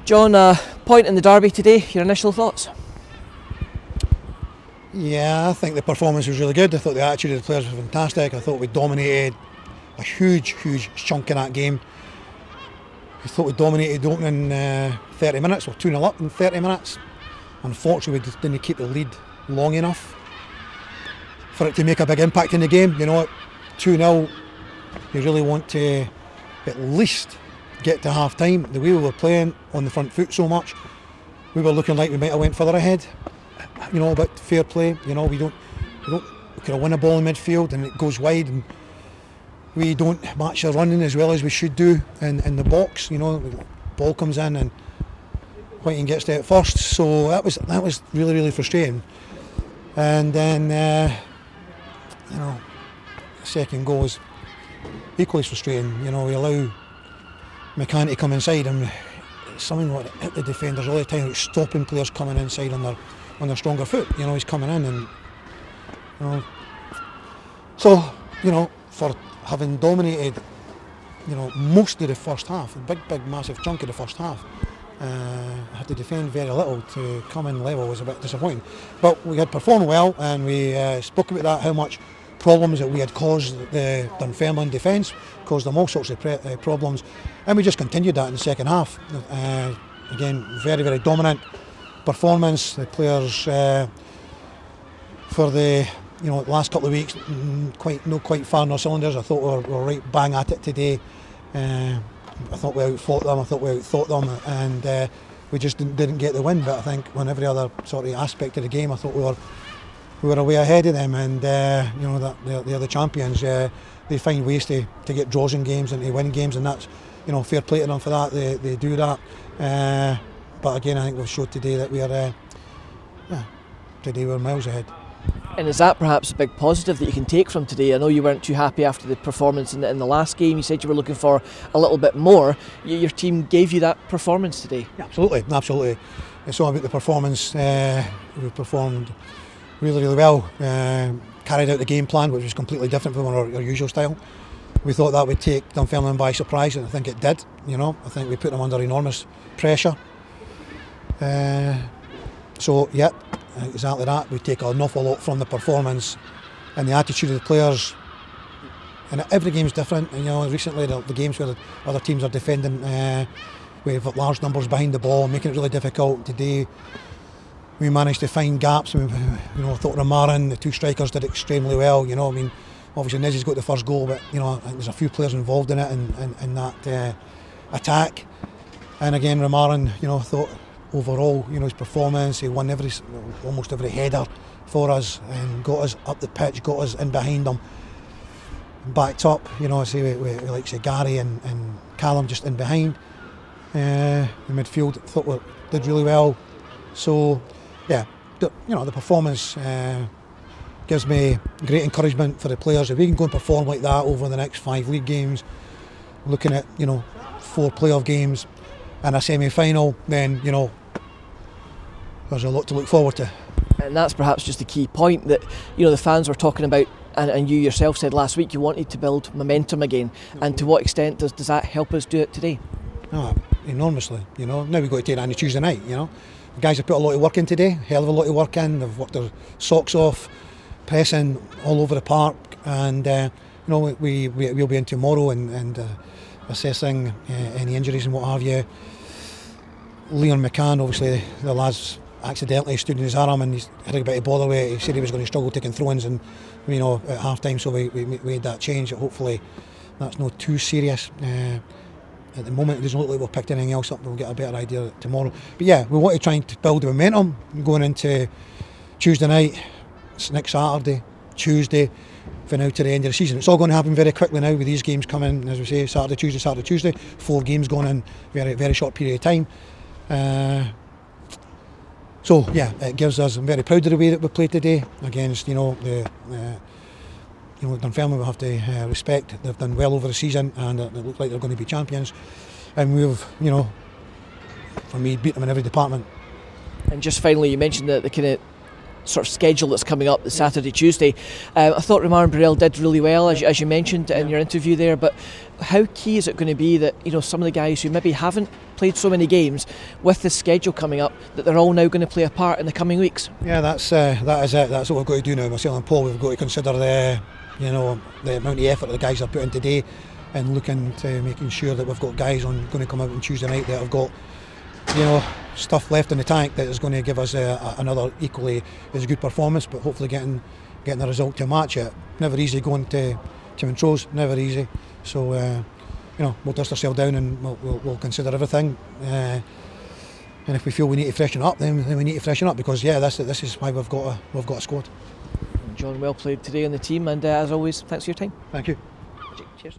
John, point in the derby today, your initial thoughts? Yeah, I think the performance was really good. I thought the attitude of the players was fantastic. I thought we dominated a huge chunk in that game. I thought we dominated the opening 30 minutes. We're 2-0 up in 30 minutes. Unfortunately, we just didn't keep the lead long enough for it to make a big impact in the game. You know, at 2-0, you really want to at least get to half time. The way we were playing on the front foot so much, we were looking like we might have went further ahead. You know, about fair play. You know, we could have won a ball in midfield and it goes wide, and we don't match our running as well as we should do in the box. You know, the ball comes in and Whiting gets to it first, so that was really frustrating. And then you know, the second goal was equally frustrating. You know, we allow McGlynn to come inside, and it's something like hit the defenders all the time, like stopping players coming inside on their stronger foot. You know, he's coming in, and you know, so you know, for having dominated, you know, most of the first half, a big massive chunk of the first half, had to defend very little. To come in level was a bit disappointing, but we had performed well, and we spoke about that, how much problems that we had caused the Dunfermline defence, caused them all sorts of problems, and we just continued that in the second half. Again, very dominant performance. The players for the last couple of weeks not quite firing our cylinders. I thought we were right bang at it today. I thought we outfought them. I thought we outthought them, and we just didn't get the win. But I think on every other sort of aspect of the game, I thought we were way ahead of them, and you know, that they're the champions. They find ways to get draws in games and to win games, and that's, you know, fair play to them for that. They do that. But again, I think we've showed today that today we're miles ahead. And is that perhaps a big positive that you can take from today? I know you weren't too happy after the performance in the last game. You said you were looking for a little bit more. Your team gave you that performance today. Yeah, absolutely. It's all about the performance. We performed really well. Carried out the game plan, which was completely different from our usual style. We thought that would take Dunfermline by surprise, and I think it did. You know, I think we put them under enormous pressure. So, yeah, exactly that. We take an awful lot from the performance and the attitude of the players. And every game's different. And, you know, recently the games where the other teams are defending with large numbers behind the ball, making it really difficult. Today, we managed to find gaps. I thought Ramaran, the two strikers, did extremely well. You know, I mean, obviously Nezzy's got the first goal, but you know, I think there's a few players involved in it, in that attack. And again, Ramaran, you know, I thought overall, you know, his performance, he won almost every header for us and got us up the pitch, got us in behind him, backed up. You know, I say we like say Gary and Callum just in behind. The midfield, I thought we did really well. So, yeah, you know, the performance gives me great encouragement for the players. If we can go and perform like that over the next 5 league games, looking at, you know, 4 playoff games and a semi-final, then, you know, there's a lot to look forward to. And that's perhaps just the key point that, you know, the fans were talking about, and you yourself said last week you wanted to build momentum again. And to what extent does that help us do it today? Oh, enormously. You know, now we've got to take that on a Tuesday night. You know, the guys have put a lot of work in today, hell of a lot of work in. They've worked their socks off, pressing all over the park, and you know, we'll be in tomorrow and assessing any injuries and what have you. Leon McCann, obviously the lad's accidentally stood in his arm and he's had a bit of bother with it. He said he was going to struggle taking throw-ins, and you know, at half time, so we made that change. Hopefully that's not too serious. At the moment it doesn't look like we've picked anything else up. We'll get a better idea tomorrow. But yeah, we want to try and build the momentum going into Tuesday night. It's next Saturday, Tuesday, for now to the end of the season. It's all going to happen very quickly now with these games coming, as we say, Saturday, Tuesday. 4 games going in very short period of time. So yeah, it gives us. I'm very proud of the way that we played today against, you know, Dunfermline. We have to respect. They've done well over the season, and it looks like they're going to be champions. And we've, you know, for me, beat them in every department. And just finally, you mentioned the kind of sort of schedule that's coming up this Saturday, Tuesday. I thought Romain Burrell did really well, as you mentioned in your interview there, but how key is it going to be that, you know, some of the guys who maybe haven't played so many games with the schedule coming up that they're all now going to play a part in the coming weeks. Yeah, that is it. That's what we've got to do now. Myself and Paul, we've got to consider the amount of effort the guys are putting today, and looking to making sure that we've got guys going to come out on Tuesday night that have got stuff left in the tank that is going to give us another equally as good performance, but hopefully getting the result to match it. Never easy going to Montrose, never easy. So we'll dust ourselves down and we'll consider everything. And if we feel we need to freshen up, then we need to freshen up, because this is why we've got a squad. John, well played today on the team, and as always, thanks for your time. Thank you. Cheers.